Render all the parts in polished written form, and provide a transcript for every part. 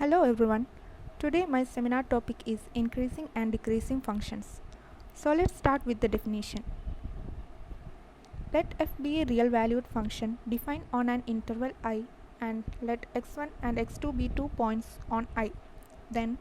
Hello everyone. Today my seminar topic is increasing and decreasing functions. So let's start with the definition. Let f be a real valued function defined on an interval I and let x1 and x2 be 2 points on I. Then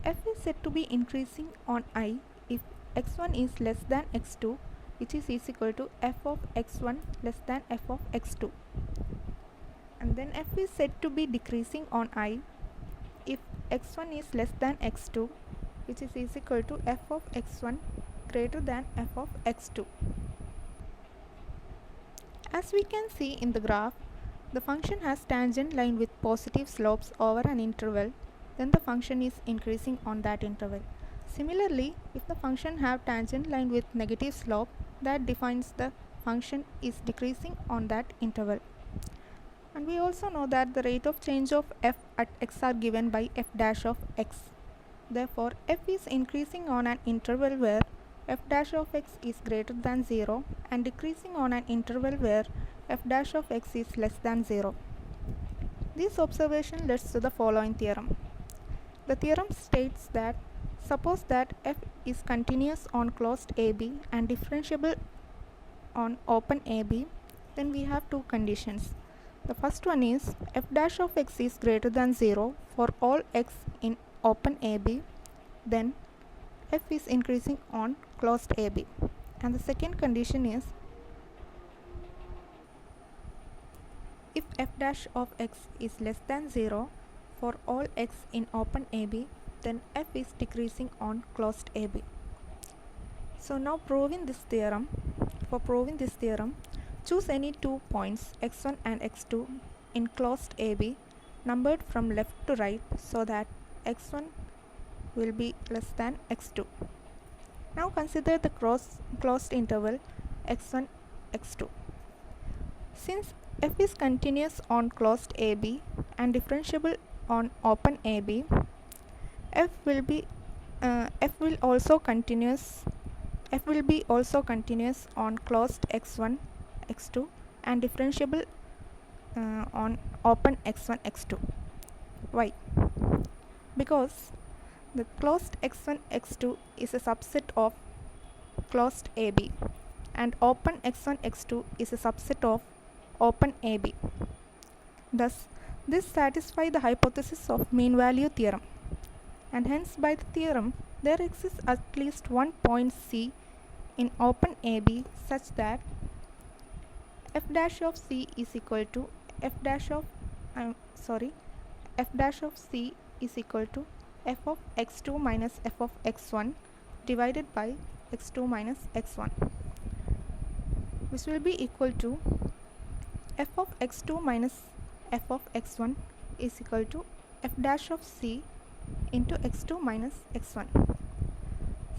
f is said to be increasing on I if x1 is less than x2, which is equal to f of x1 less than f of x2. And then f is said to be decreasing on I if x1 is less than x2, which is equal to f of x1 greater than f of x2. As we can see in the graph, the function has tangent line with positive slopes over an interval, then the function is increasing on that interval. Similarly, if the function have tangent line with negative slope, that defines the function is decreasing on that interval. And we also know that the rate of change of f at x are given by f dash of x. Therefore, f is increasing on an interval where f dash of x is greater than 0 and decreasing on an interval where f dash of x is less than 0. This observation leads to the following theorem. The theorem states that suppose that f is continuous on closed AB and differentiable on open AB, then we have two conditions. The first one is f dash of x is greater than 0 for all x in open AB, then f is increasing on closed AB. And the second condition is if f dash of x is less than 0 for all x in open AB, then f is decreasing on closed AB. So now proving this theorem, choose any 2 points x1 and x2 in closed AB numbered from left to right so that x1 will be less than x2. Now consider the closed interval x1, x2. Since f is continuous on closed AB and differentiable on open AB, f will be also continuous on closed x1, x2 and differentiable on open x1, x2. Why? Because the closed x1, x2 is a subset of closed AB and open x1, x2 is a subset of open AB. Thus, this satisfies the hypothesis of mean value theorem, and hence by the theorem there exists at least one point C in open AB such that f dash of C is equal to f dash of C is equal to f of x2 minus f of x1 divided by x2 minus x1, which will be equal to f of x2 minus f of x1 is equal to f dash of C into x2 minus x1.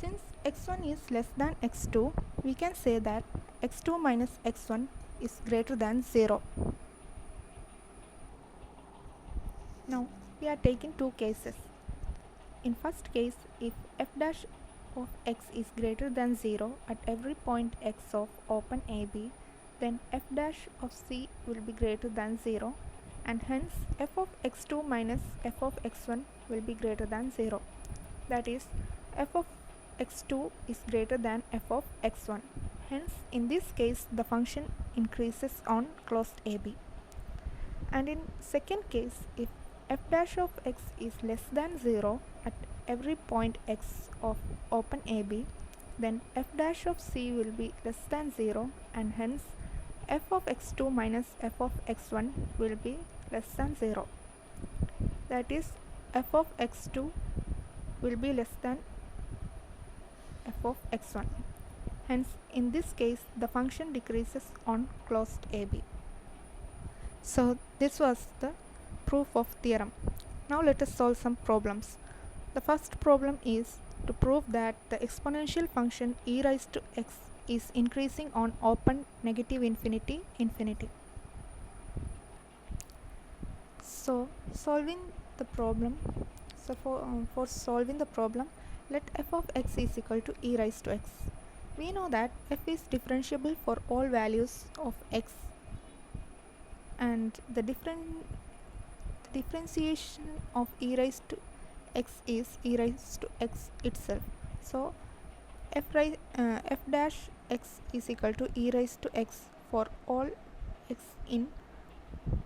Since x1 is less than x2, we can say that x2 minus x1 is greater than 0. Now we are taking two cases. In first case, if f dash of x is greater than 0 at every point x of open AB, then f dash of C will be greater than 0 and hence f of x2 minus f of x1 will be greater than 0. That is, f of x2 is greater than f of x1. Hence, in this case, the function increases on closed AB. And in second case, if f dash of x is less than 0 at every point x of open AB, then f dash of C will be less than 0 and hence f of x2 minus f of x1 will be less than 0. That is, f of x2 will be less than f of x1. Hence, in this case, the function decreases on closed AB. So, this was the proof of theorem. Now let us solve some problems. The first problem is to prove that the exponential function e raised to x is increasing on open negative infinity, infinity. So for solving the problem, let f of x is equal to e raised to x. We know that f is differentiable for all values of x and the differentiation of e raised to x is e raised to x itself. So f dash x is equal to e raised to x for all x in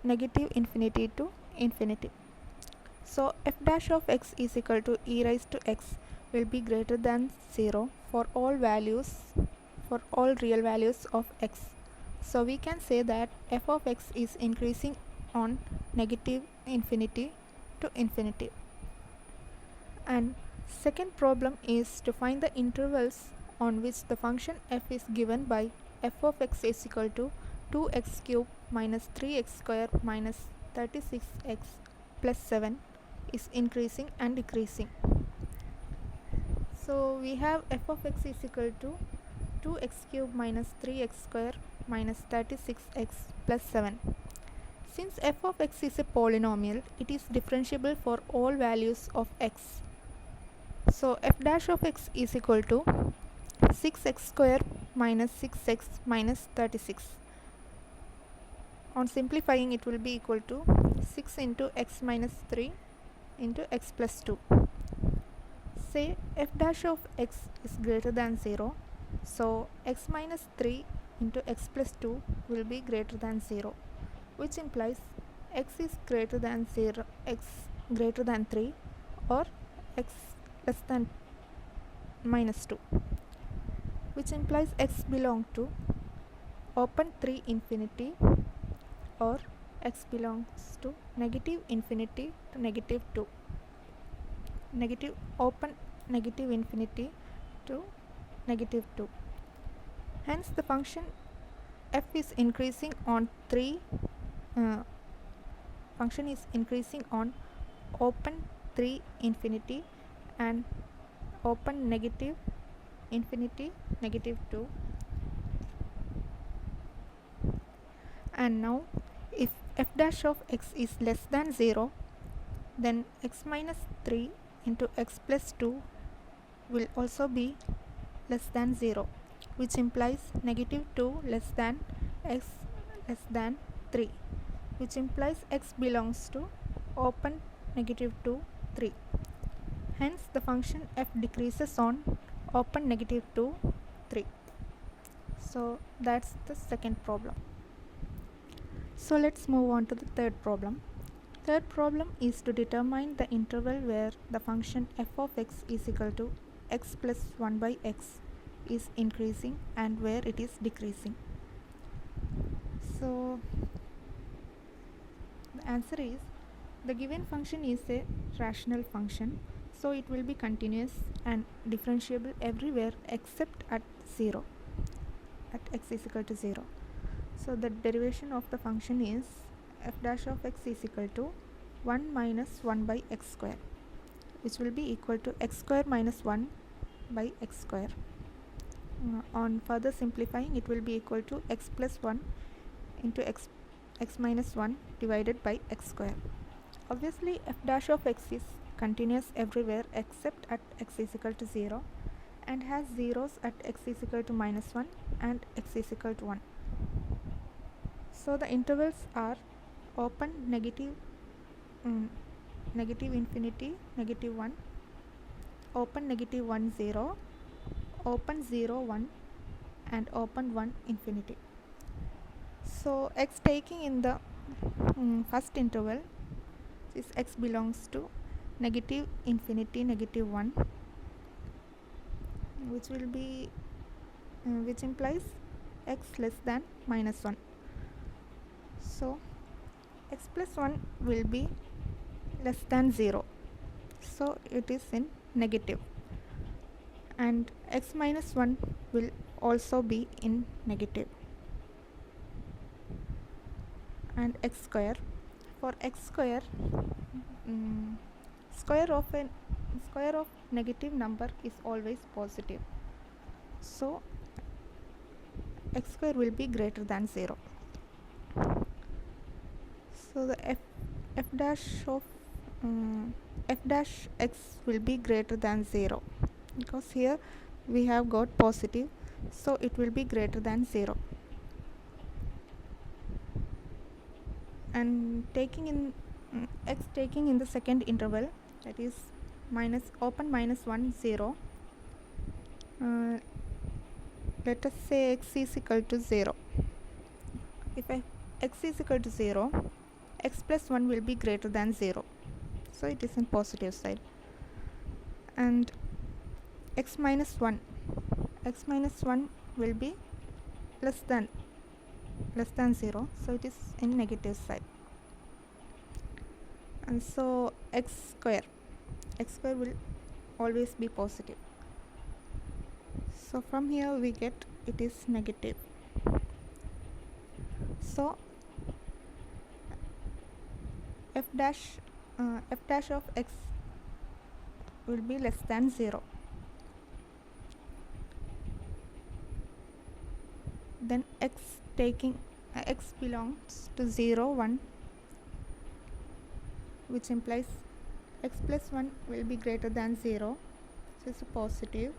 negative infinity to infinity. So f dash of x is equal to e raised to x will be greater than 0 for all values, for all real values of x. So we can say that f of x is increasing on negative infinity to infinity. And second problem is to find the intervals on which the function f is given by f of x is equal to 2x cube minus 3x square minus 36x plus 7 is increasing and decreasing. So we have f of x is equal to 2x cube minus 3x square minus 36x plus 7. Since f of x is a polynomial, it is differentiable for all values of x. So f dash of x is equal to 6x square minus 6x minus 36. On simplifying, it will be equal to 6 into x minus 3 into x plus 2. Say f dash of x is greater than 0, so x minus 3 into x plus 2 will be greater than 0, which implies x is greater than 0, x greater than 3, or x less than minus 2, which implies x belongs to open 3 infinity, or x belongs to negative infinity to negative 2, negative open negative infinity to negative 2. Hence the function f is increasing on function is increasing on open 3 infinity and open negative infinity negative 2. And now if f dash of x is less than 0, then x minus 3 into x plus 2 will also be less than 0, which implies negative 2 less than x less than 3, which implies x belongs to open negative 2, 3. Hence the function f decreases on open negative 2, 3. So that's the second problem. So let's move on to the third problem. Third problem is to determine the interval where the function f of x is equal to x plus 1 by x is increasing and where it is decreasing. So the answer is, the given function is a rational function, so it will be continuous and differentiable everywhere except at 0, at x is equal to 0. So the derivation of the function is f dash of x is equal to 1 minus 1 by x square, which will be equal to x square minus 1 by x square. On further simplifying, it will be equal to x plus 1 into x minus 1 divided by x square. Obviously f dash of x is continuous everywhere except at x is equal to 0 and has zeros at x is equal to minus 1 and x is equal to 1. So the intervals are open negative infinity negative 1, open negative 1 0, open 0 1, and open 1 infinity. So x taking in the first interval, this x belongs to negative infinity negative 1, which will be which implies x less than minus 1. So x plus 1 will be less than 0, so it is in negative, and x minus 1 will also be in negative. And x square, for x square, square of negative number is always positive, so x square will be greater than 0. So the f dash of f dash x will be greater than 0, because here we have got positive, so it will be greater than 0. And taking in x taking in the second interval, that is open minus 1 0. Let us say x is equal to 0. If x is equal to 0, x plus 1 will be greater than 0, so it is in positive side. And x minus 1 will be less than 0, so it is in negative side. And so x square will always be positive. So from here we get it is negative. So f dash of x will be less than 0. Then x belongs to 0 1, which implies x plus 1 will be greater than 0, so it's a positive.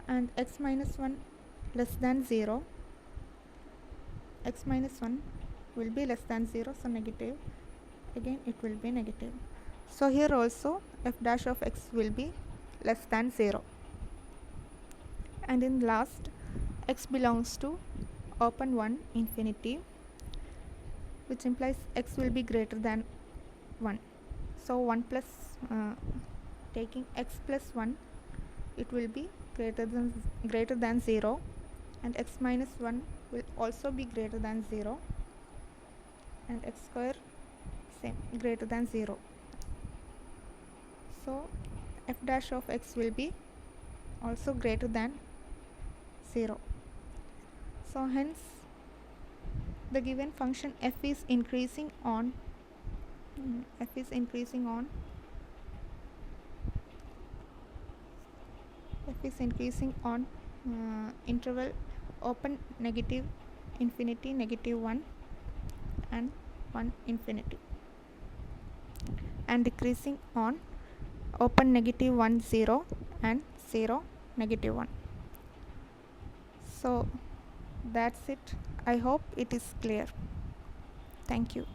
And x minus 1 less than 0, x minus 1 will be less than 0, so negative. Again it will be negative. So here also f dash of x will be less than 0. And in last, x belongs to open 1 infinity, which implies x will be greater than 1. So 1 plus taking x plus 1, it will be greater than 0, and x minus 1 will also be greater than 0, and x square same, greater than 0. So f dash of x will be also greater than 0. So hence the given function f is increasing on interval open negative infinity -1 and 1 infinity, and decreasing on open -1 0 and 0 -1. So that's it. I hope it is clear. Thank you.